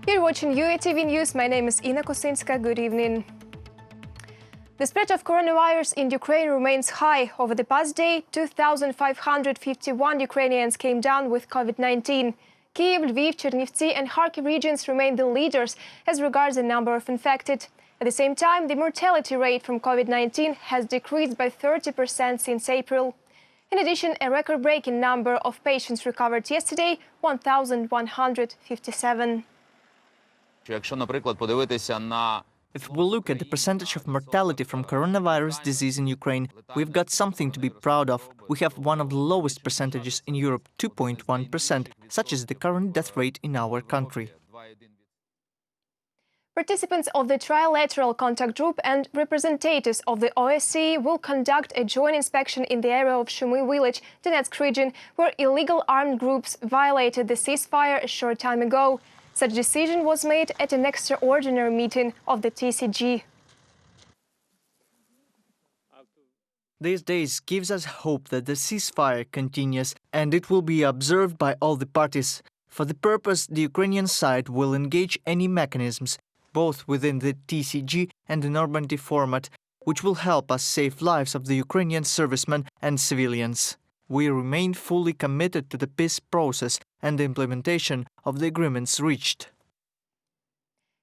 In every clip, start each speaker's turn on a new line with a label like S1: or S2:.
S1: You're watching UATV News. My name is Ina Kosinska. Good evening. The spread of coronavirus in Ukraine remains high. Over the past day, 2,551 Ukrainians came down with COVID-19. Kyiv, Lviv, Chernivtsi and Kharkiv regions remain the leaders as regards the number of infected. At the same time, the mortality rate from COVID-19 has decreased by 30% since April. In addition, a record-breaking number of patients recovered yesterday, 1,157.
S2: If we look at the percentage of mortality from coronavirus disease in Ukraine, we've got something to be proud of. We have one of the lowest percentages in Europe, 2.1%, such is the current death rate in our country.
S1: Participants of the Trilateral Contact Group and representatives of the OSCE will conduct a joint inspection in the area of Shumy village, Donetsk region, where illegal armed groups violated the ceasefire a short time ago. Such decision was made at an extraordinary meeting of the TCG.
S2: These days gives us hope that the ceasefire continues and it will be observed by all the parties. For the purpose, the Ukrainian side will engage any mechanisms, both within the TCG and the Normandy format, which will help us save lives of the Ukrainian servicemen and civilians. We remain fully committed to the peace process and the implementation of the agreements reached.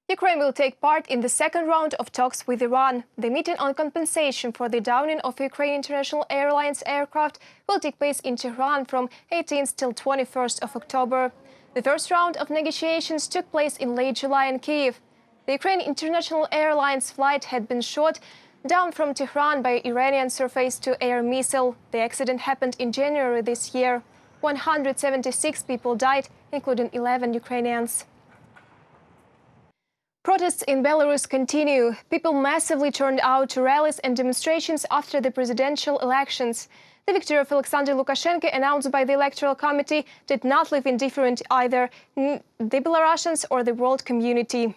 S1: Ukraine will take part in the second round of talks with Iran. The meeting on compensation for the downing of Ukraine International Airlines aircraft will take place in Tehran from 18th till 21st of October. The first round of negotiations took place in late July in Kyiv. The Ukraine International Airlines flight had been shot down from Tehran by Iranian surface-to-air missile. The accident happened in January this year. 176 people died, including 11 Ukrainians. Protests in Belarus continue. People massively turned out to rallies and demonstrations after the presidential elections. The victory of Alexander Lukashenko, announced by the Electoral Committee, did not leave indifferent either the Belarusians or the world community.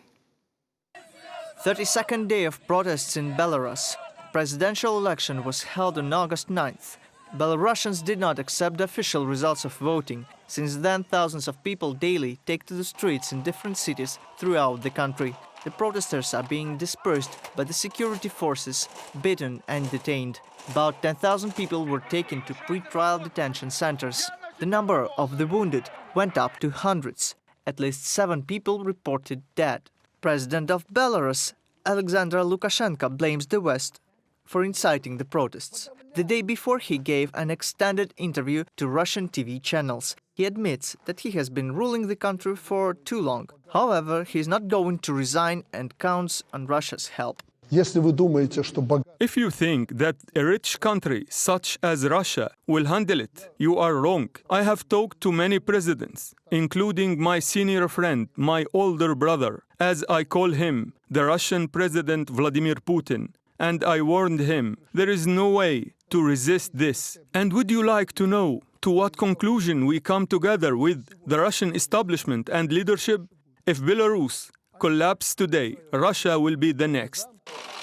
S2: 32nd day of protests in Belarus. Presidential election was held on August 9th. Belarusians did not accept the official results of voting. Since then, thousands of people daily take to the streets in different cities throughout the country. The protesters are being dispersed by the security forces, beaten and detained. About 10,000 people were taken to pre-trial detention centers. The number of the wounded went up to hundreds. At least 7 people reported dead. President of Belarus, Alexander Lukashenko, blames the West for inciting the protests. The day before, he gave an extended interview to Russian TV channels. He admits that he has been ruling the country for too long. However, he is not going to resign and counts on Russia's help.
S3: If you think that a rich country such as Russia will handle it, you are wrong. I have talked to many presidents, including my senior friend, my older brother, as I call him, the Russian President Vladimir Putin, and I warned him, there is no way to resist this. And would you like to know to what conclusion we come together with the Russian establishment and leadership? If Belarus collapses today, Russia will be the next.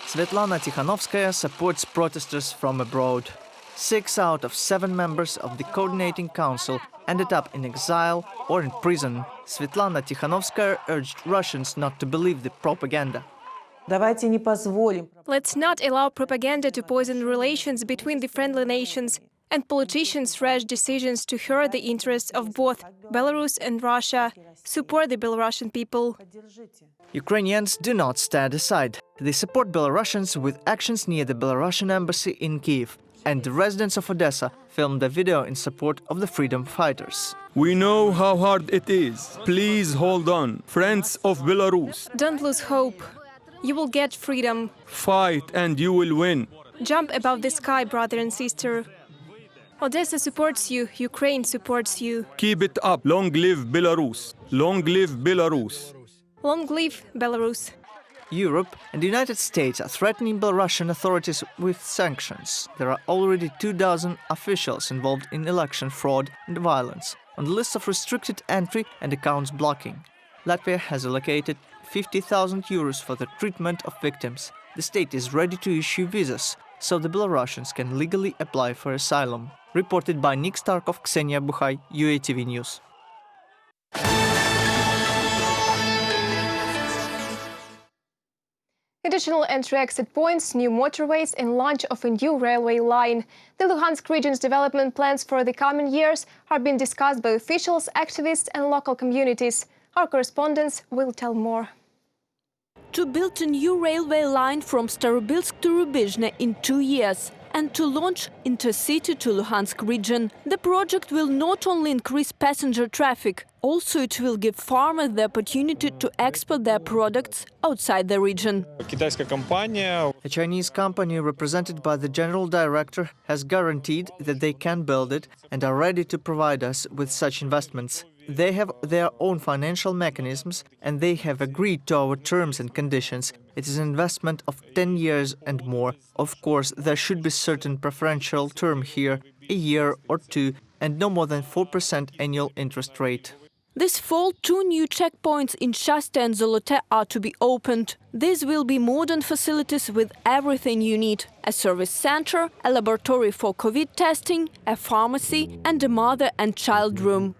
S2: Svetlana Tikhanovskaya supports protesters from abroad. 6 out of 7 members of the Coordinating Council ended up in exile or in prison. Svetlana Tikhanovskaya urged Russians not to believe the propaganda.
S1: Let's not allow propaganda to poison relations between the friendly nations and politicians' rash decisions to hurt the interests of both Belarus and Russia. Support the Belarusian people.
S2: Ukrainians do not stand aside. They support Belarusians with actions near the Belarusian embassy in Kyiv. And the residents of Odessa filmed a video in support of the freedom fighters.
S3: We know how hard it is. Please hold on, friends of Belarus.
S1: Don't lose hope. You will get freedom.
S3: Fight and you will win.
S1: Jump above the sky, brother and sister. Odessa supports you. Ukraine supports you.
S3: Keep it up. Long live Belarus. Long live Belarus.
S1: Long live Belarus.
S2: Europe and the United States are threatening Belarusian authorities with sanctions. There are already 24 officials involved in election fraud and violence on the list of restricted entry and accounts blocking. Latvia has allocated 50,000 euros for the treatment of victims. The state is ready to issue visas, so the Belarusians can legally apply for asylum. Reported by Nick Starkov, Ksenia Buchai, UATV News.
S1: Additional entry-exit points, new motorways and launch of a new railway line. The Luhansk region's development plans for the coming years are being discussed by officials, activists and local communities. Our correspondents will tell more.
S4: To build a new railway line from Starobilsk to Rubizhne in 2 years and to launch intercity to Luhansk region. The project will not only increase passenger traffic, also it will give farmers the opportunity to export their products outside the region.
S2: A Chinese company represented by the general director has guaranteed that they can build it and are ready to provide us with such investments. They have their own financial mechanisms and they have agreed to our terms and conditions. It is an investment of 10 years and more. Of course, there should be certain preferential term here, a year or two, and no more than 4% annual interest rate.
S4: This fall, 2 new checkpoints in Shasty and Zolote are to be opened. These will be modern facilities with everything you need: a service center, a laboratory for COVID testing, a pharmacy and a mother and child room.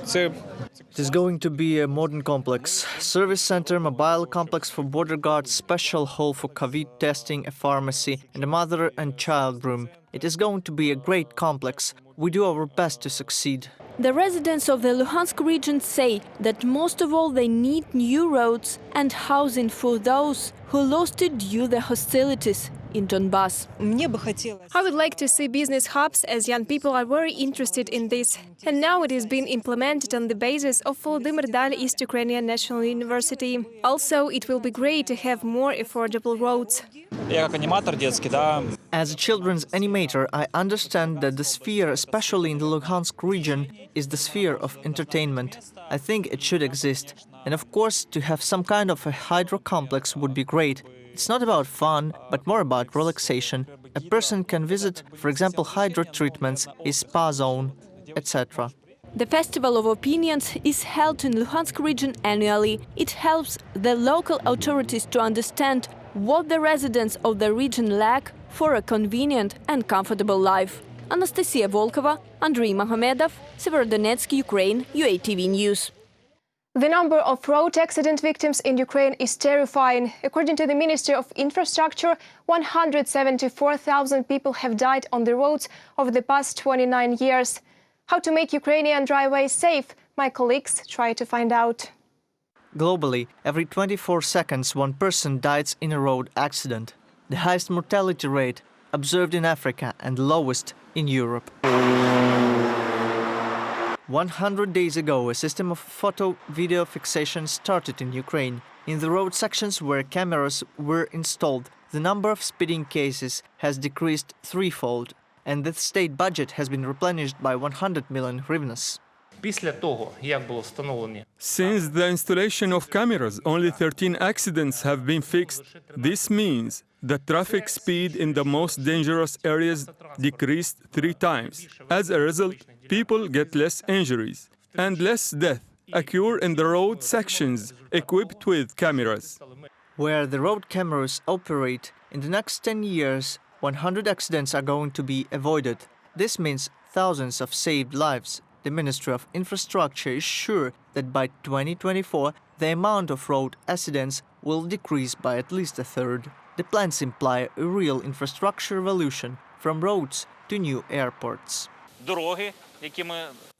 S2: It is going to be a modern complex. Service center, mobile complex for border guards, special hall for COVID testing, a pharmacy and a mother and child room. It is going to be a great complex. We do our best to succeed.
S4: The residents of the Luhansk region say that most of all they need new roads and housing for those who lost it due to the hostilities in Donbass.
S1: I would like to see business hubs, as young people are very interested in this. And now it is being implemented on the basis of Volodymyr Dal East Ukrainian National University. Also, it will be great to have more affordable roads.
S2: As a children's animator, I understand that the sphere, especially in the Luhansk region, is the sphere of entertainment. I think it should exist. And of course, to have some kind of a hydro complex would be great. It's not about fun, but more about relaxation. A person can visit, for example, hydro treatments, a spa zone, etc.
S4: The Festival of Opinions is held in Luhansk region annually. It helps the local authorities to understand what the residents of the region lack for a convenient and comfortable life. Anastasia Volkova, Andrei Magomedov, Severodonetsk, Ukraine, UATV News.
S1: The number of road accident victims in Ukraine is terrifying. According to the Ministry of Infrastructure, 174,000 people have died on the roads over the past 29 years. How to make Ukrainian driveways safe? My colleagues try to find out.
S2: Globally, every 24 seconds one person dies in a road accident. The highest mortality rate observed in Africa and lowest in Europe. 100 days ago, a system of photo-video fixation started in Ukraine. In the road sections where cameras were installed, the number of speeding cases has decreased threefold, and the state budget has been replenished by 100 million hryvnias.
S3: Since the installation of cameras, only 13 accidents have been fixed. This means the traffic speed in the most dangerous areas decreased 3 times. As a result, people get less injuries and less death occur in the road sections equipped with cameras.
S2: Where the road cameras operate, in the next 10 years, 100 accidents are going to be avoided. This means thousands of saved lives. The Ministry of Infrastructure is sure that by 2024, the amount of road accidents will decrease by at least a third. The plans imply a real infrastructure revolution, from roads to new airports.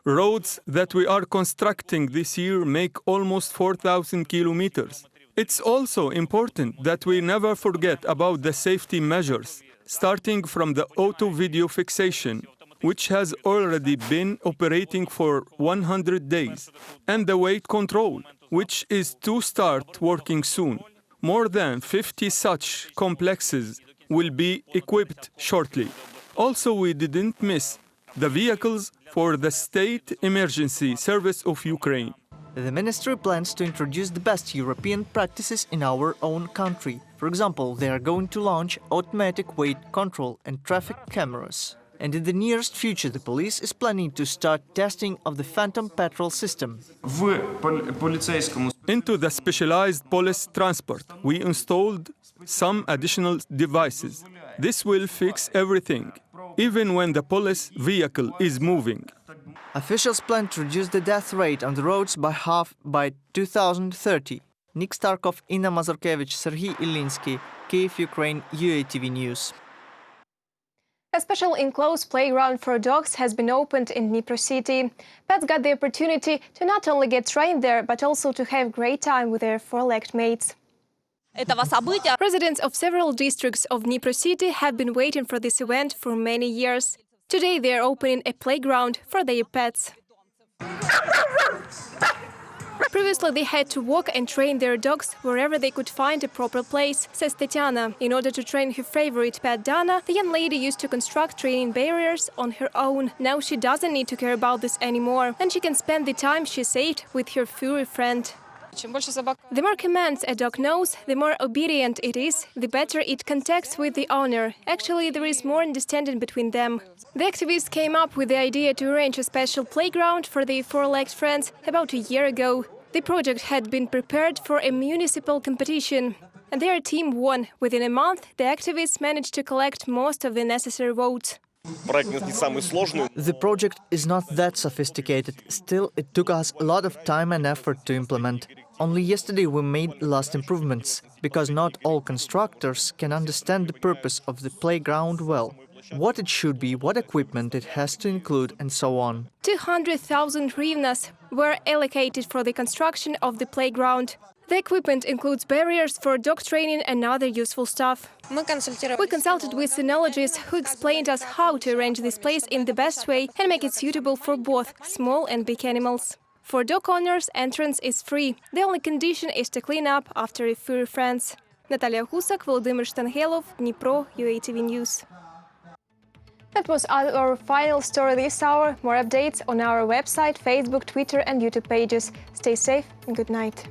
S3: Roads that we are constructing this year make almost 4,000 kilometers. It's also important that we never forget about the safety measures, starting from the auto-video fixation, which has already been operating for 100 days, and the weight control, which is to start working soon. More than 50 such complexes will be equipped shortly. Also, we didn't miss the vehicles for the State Emergency Service of Ukraine.
S2: The ministry plans to introduce the best European practices in our own country. For example, they are going to launch automatic weight control and traffic cameras. And in the nearest future, the police is planning to start testing of the phantom patrol system.
S3: Into the specialized police transport, we installed some additional devices. This will fix everything, even when the police vehicle is moving.
S2: Officials plan to reduce the death rate on the roads by half by 2030. Nick Starkov, Inna Mazurkevich, Serhiy Ilinsky, Kyiv, Ukraine, UATV News.
S1: A special enclosed playground for dogs has been opened in Dnipro city. Pets got the opportunity to not only get trained there, but also to have great time with their four-legged mates. Residents of several districts of Dnipro city have been waiting for this event for many years. Today they are opening a playground for their pets. Previously, they had to walk and train their dogs wherever they could find a proper place, says Tatiana. In order to train her favorite pet Dana, the young lady used to construct training barriers on her own. Now she doesn't need to care about this anymore, and she can spend the time she saved with her furry friend. The more commands a dog knows, the more obedient it is, the better it contacts with the owner. Actually, there is more understanding between them. The activists came up with the idea to arrange a special playground for their four-legged friends about a year ago. The project had been prepared for a municipal competition, and their team won. Within a month, the activists managed to collect most of the necessary votes.
S2: The project is not that sophisticated. Still, it took us a lot of time and effort to implement. Only yesterday we made last improvements, because not all constructors can understand the purpose of the playground well. What it should be, what equipment it has to include, and so on.
S1: 200,000 hryvnias were allocated for the construction of the playground. The equipment includes barriers for dog training and other useful stuff. We consulted with sinologists who explained us how to arrange this place in the best way and make it suitable for both small and big animals. For dog owners, entrance is free. The only condition is to clean up after a furry friends. Natalia Husak, Volodymyr Shtangelov, Dnipro, UATV News. That was our final story this hour. More updates on our website, Facebook, Twitter and YouTube pages. Stay safe and good night.